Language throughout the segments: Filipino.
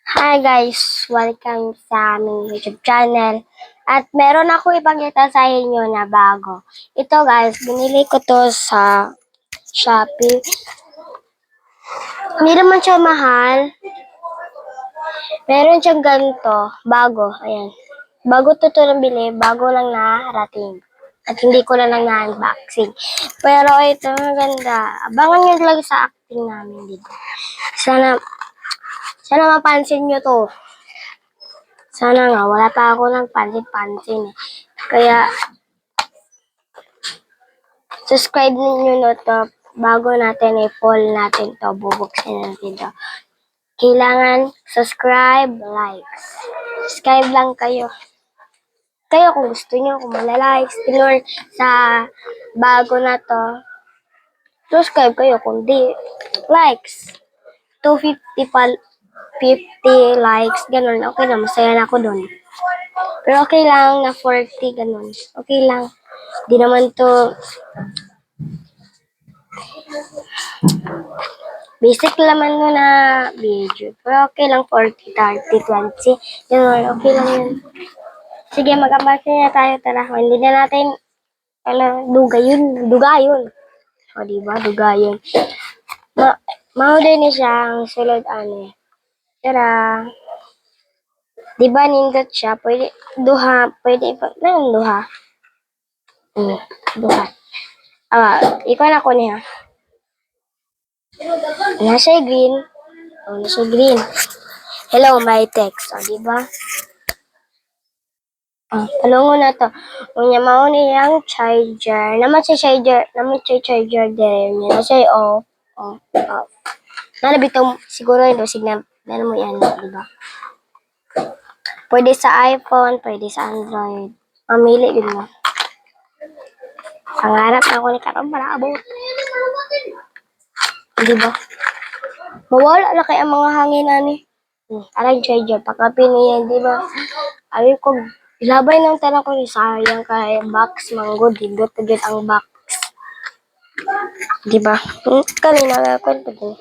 Hi guys! Welcome sa aming YouTube channel. At meron ako ipakita sa inyo na bago. Ito guys, binili ko to sa Shopee. Hindi naman siya mahal. Meron siyang ganito, bago. Ayan. Bago to nabili, bago lang narating. At hindi ko na lang na-unboxing. Pero ito, maganda. Abangan nyo lang sa acting namin dito. Sana mapansin nyo to. Sana nga, wala pa ako ng pansin-pansin eh. Kaya, subscribe ninyo na to bago natin i-poll natin to. Bubuksin natin to. Kailangan subscribe, likes. Subscribe lang kayo. Kayo kung gusto nyo, kung malalikes, tinor sa bago na to, subscribe kayo. Kung di, likes. 250 pa, 50 likes, ganun. Okay na, masaya na ako dun. Pero okay lang na 40, ganun. Okay lang. Di naman to basic naman mo na video. Pero okay lang 40, 30, 20. Ganun, okay lang yun. Sige, mag-unboxing na tayo. Tara, hindi na natin dugayon. O, diba? Dugayon. Mahuli na siya ang sulod ano. Tara. Diba nindot siya? Pwede, duha. Pwede pa. Ano duha? Duha. Ikaw na ko niya. Nasa green. Nasa green. Hello, my text. O, diba? Talungo na to. Unya mao ni yang charger. Naman si charger dire niya. Nasa off. Off. Nana bitong siguro yung signal. Nana mo yan, di ba? Pwede sa iPhone, pwede sa Android. Mamili din mo. Pangarap na ako ni Karong para abot. Di ba? Mawala na kaya ang mga hangin ani. Arang charger, pakapin niya, di ba? Abi ko, ilabay ng tanong ko ni sayang kay box manggod, dindot agad ang box. Di ba? Kanina nga ko ito.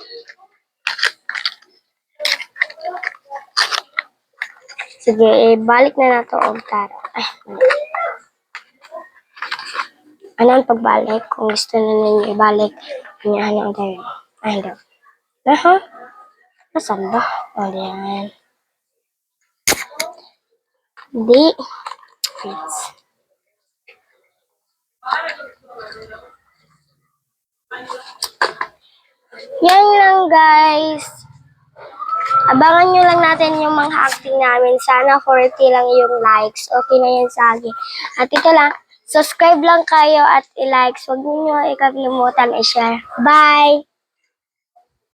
Sige, balik na nato og tara. Anong pagbalik? Kung gusto na ninyo ibalik, ganyan ang gawin. Ay, daw. Aha? Nasaan ba? O, yan. Di. Please. Yan lang, guys. Abangan nyo lang natin yung mga acting namin. Sana 40 lang yung likes. Okay na yan sa akin. At ito lang, subscribe lang kayo at i-likes. Huwag niyo ikalimutan i-share. Bye!